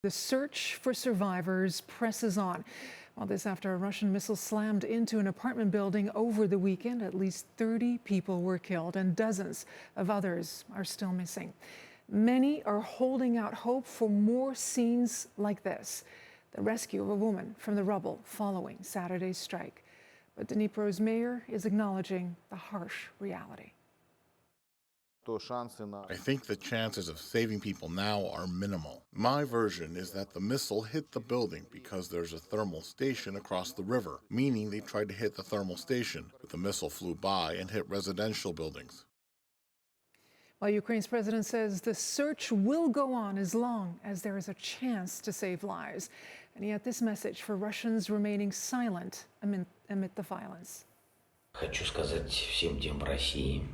The search for survivors presses on. Well, this after a Russian missile slammed into an apartment building over the weekend. At least 30 people were killed and dozens of others are still missing. Many are holding out hope for more scenes like this. The rescue of a woman from the rubble following Saturday's strike. But Dnipro's mayor is acknowledging the harsh reality. I think the chances of saving people now are minimal. My version is that the missile hit the building because there's a thermal station across the river, meaning they tried to hit the thermal station, but the missile flew by and hit residential buildings. While Ukraine's president says the search will go on as long as there is a chance to save lives. And yet this message for Russians remaining silent amid the violence.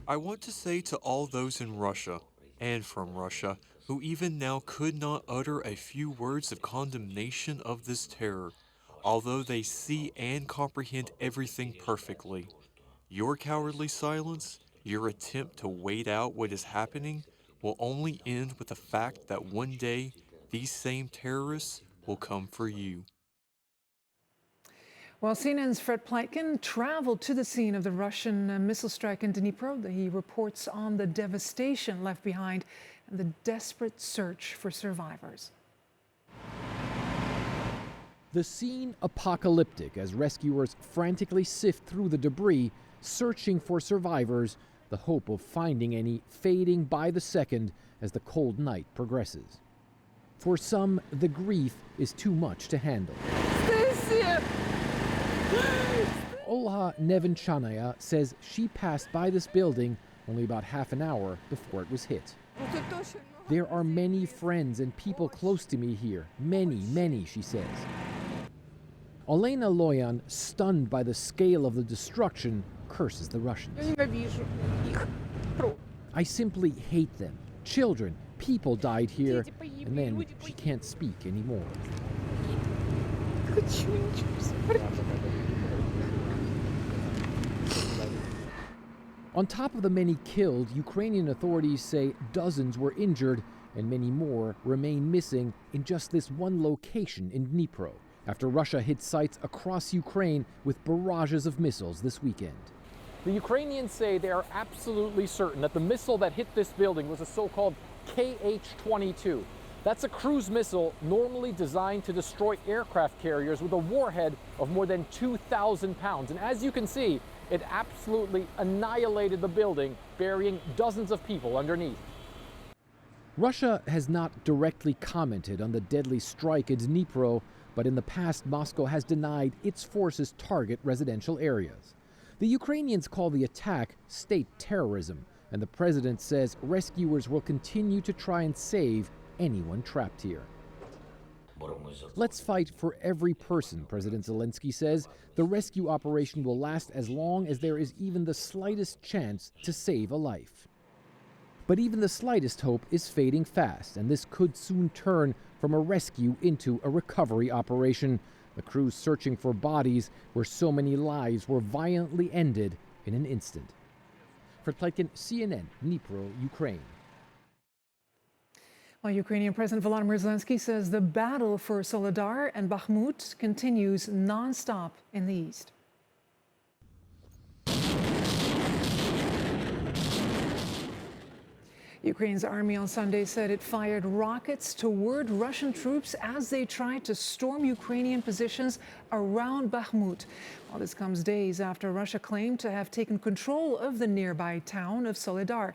I want to say to all those in Russia and from Russia who even now could not utter a few words of condemnation of this terror, although they see and comprehend everything perfectly. Your cowardly silence, your attempt to wait out what is happening, will only end with the fact that one day these same terrorists will come for you. Well, CNN's Fred Pleitgen traveled to the scene of the Russian missile strike in Dnipro. He reports on the devastation left behind and the desperate search for survivors. The scene apocalyptic as rescuers frantically sift through the debris, searching for survivors, the hope of finding any fading by the second as the cold night progresses. For some, the grief is too much to handle. Olha Nevenchanaya says she passed by this building only about half an hour before it was hit. There are many friends and people close to me here. Many, she says. Olena Loyan, stunned by the scale of the destruction, curses the Russians. I simply hate them. Children, people died here, and then she can't speak anymore. On top of the many killed, Ukrainian authorities say dozens were injured and many more remain missing in just this one location in Dnipro, after Russia hit sites across Ukraine with barrages of missiles this weekend. The Ukrainians say they are absolutely certain that the missile that hit this building was a so-called Kh-22. That's a cruise missile normally designed to destroy aircraft carriers with a warhead of more than 2,000 pounds. And as you can see, it absolutely annihilated the building, burying dozens of people underneath. Russia has not directly commented on the deadly strike at Dnipro, but in the past, Moscow has denied its forces target residential areas. The Ukrainians call the attack state terrorism, and the president says rescuers will continue to try and save anyone trapped here. Let's fight for every person, President Zelensky says. The rescue operation will last as long as there is even the slightest chance to save a life. But even the slightest hope is fading fast, and this could soon turn from a rescue into a recovery operation. The crews searching for bodies where so many lives were violently ended in an instant. For Pleitgen, CNN, Dnipro, Ukraine. Well, Ukrainian President Volodymyr Zelensky says the battle for Soledar and Bakhmut continues nonstop in the east. Ukraine's army on Sunday said it fired rockets toward Russian troops as they tried to storm Ukrainian positions around Bakhmut. Well, this comes days after Russia claimed to have taken control of the nearby town of Soledar.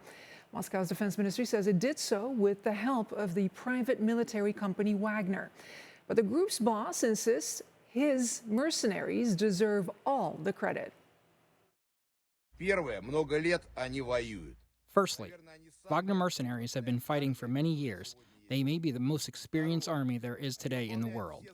Moscow's defense ministry says it did so with the help of the private military company Wagner. But the group's boss insists his mercenaries deserve all the credit. Firstly, Wagner mercenaries have been fighting for many years. They may be the most experienced army there is today in the world.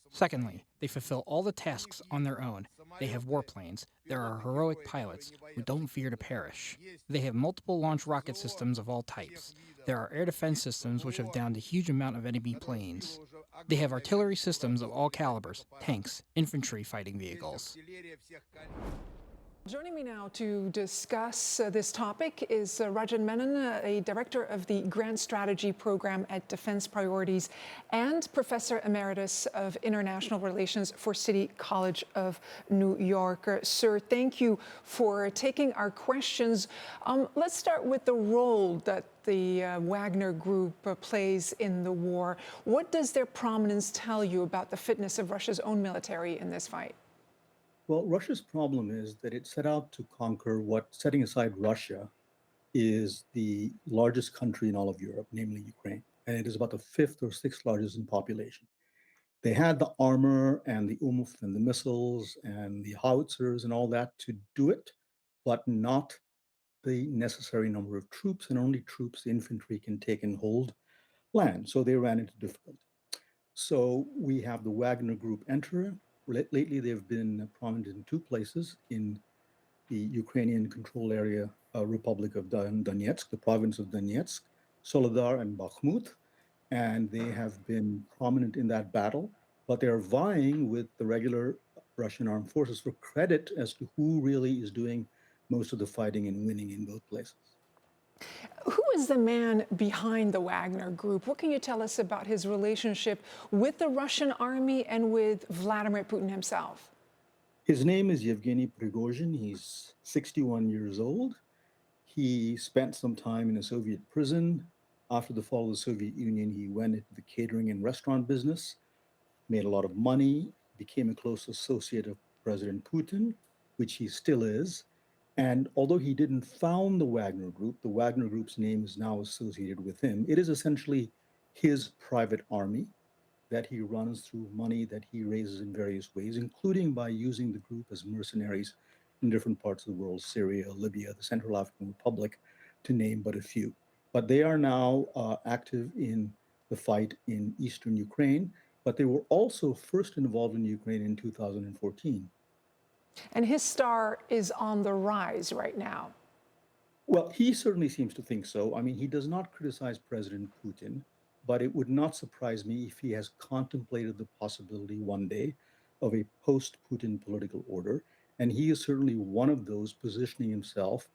Secondly, they fulfill all the tasks on their own. They have warplanes. There are heroic pilots who don't fear to perish. They have multiple launch rocket systems of all types. There are air defense systems which have downed a huge amount of enemy planes. They have artillery systems of all calibers, tanks, infantry fighting vehicles. Joining me now to discuss this topic is Rajan Menon, a director of the Grand Strategy Program at Defense Priorities and Professor Emeritus of International Relations for City College of New York. Sir, thank you for taking our questions. Let's start with the role that the Wagner Group plays in the war. What does their prominence tell you about the fitness of Russia's own military in this fight? Well, Russia's problem is that it set out to conquer what, setting aside Russia, is the largest country in all of Europe, namely Ukraine. And it is about the fifth or sixth largest in population. They had the armor and the UMF and the missiles and the howitzers and all that to do it, but not the necessary number of troops, and only troops, the infantry, can take and hold land. So they ran into difficulty. So we have the Wagner Group enter. Lately, they've been prominent in two places: in the Ukrainian control area, Republic of Donetsk, the province of Donetsk, Soledar and Bakhmut, and they have been prominent in that battle, but they're vying with the regular Russian armed forces for credit as to who really is doing most of the fighting and winning in both places. Who is the man behind the Wagner Group? What can you tell us about his relationship with the Russian army and with Vladimir Putin himself? His name is Yevgeny Prigozhin. He's 61 years old. He spent some time in a Soviet prison. After the fall of the Soviet Union, he went into the catering and restaurant business, made a lot of money, became a close associate of President Putin, which he still is. And although he didn't found the Wagner Group, the Wagner Group's name is now associated with him. It is essentially his private army that he runs through money that he raises in various ways, including by using the group as mercenaries in different parts of the world: Syria, Libya, the Central African Republic, to name but a few. But they are now active in the fight in eastern Ukraine, but they were also first involved in Ukraine in 2014. And his star is on the rise right now. Well, he certainly seems to think so. I mean, he does not criticize President Putin, but it would not surprise me if he has contemplated the possibility one day of a post-Putin political order. And he is certainly one of those positioning himself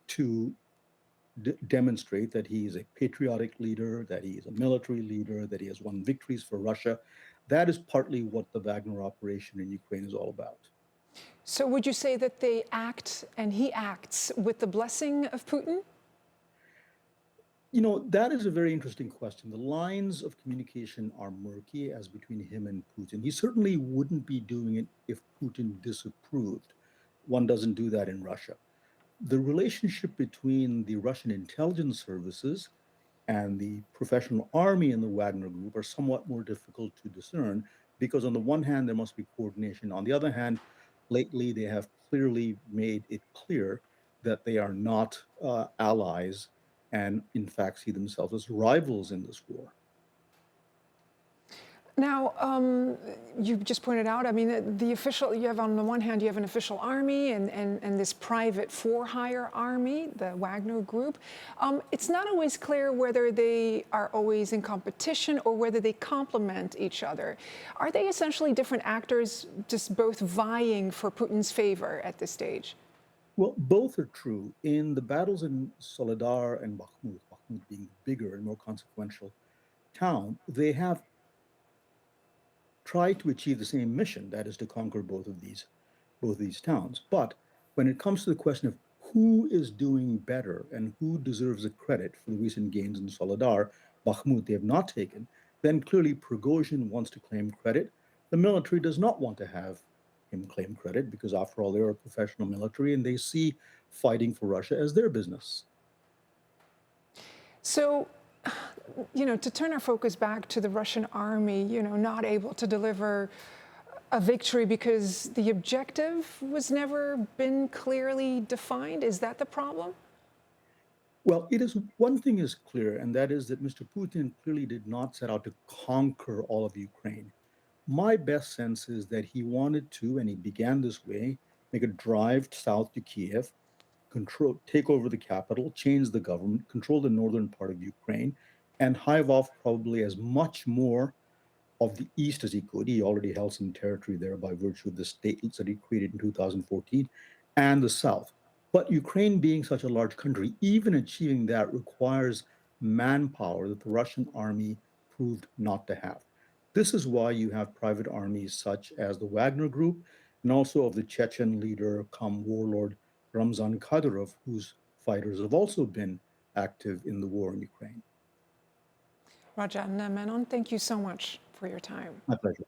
to demonstrate that he is a patriotic leader, that he is a military leader, that he has won victories for Russia. That is partly what the Wagner operation in Ukraine is all about. So would you say that they act and he acts with the blessing of Putin? You know, that is a very interesting question. The lines of communication are murky as between him and Putin. He certainly wouldn't be doing it if Putin disapproved. One doesn't do that in Russia. The relationship between the Russian intelligence services and the professional army in the Wagner Group are somewhat more difficult to discern, because on the one hand, there must be coordination. On the other hand, lately, they have clearly made it clear that they are not allies, and in fact see themselves as rivals in this war. Now, you just pointed out, I mean, the official, you have on the one hand, you have an official army and this private for-hire army, the Wagner Group. It's not always clear whether they are always in competition or whether they complement each other. Are they essentially different actors, just both vying for Putin's favor at this stage? Well, both are true. In the battles in Soledar and Bakhmut, Bakhmut being the bigger and more consequential town, they have tried to achieve the same mission, that is to conquer both of these towns. But when it comes to the question of who is doing better and who deserves the credit for the recent gains in Soledar, Bakhmut they have not taken, then clearly Prigozhin wants to claim credit. The military does not want to have him claim credit, because after all, they're a professional military and they see fighting for Russia as their business. So, you know, to turn our focus back to the Russian army, you know, not able to deliver a victory because the objective was never been clearly defined. Is that the problem? Well, it is, one thing is clear, and that is that Mr. Putin clearly did not set out to conquer all of Ukraine. My best sense is that he wanted to, and he began this way, make a drive south to Kiev, take over the capital, change the government, control the northern part of Ukraine, and hive off probably as much more of the east as he could. He already held some territory there by virtue of the states that he created in 2014, and the south. But Ukraine being such a large country, even achieving that requires manpower that the Russian army proved not to have. This is why you have private armies such as the Wagner Group and also of the Chechen leader, come warlord Ramzan Kadyrov, whose fighters have also been active in the war in Ukraine. Rajan Menon, thank you so much for your time. My pleasure.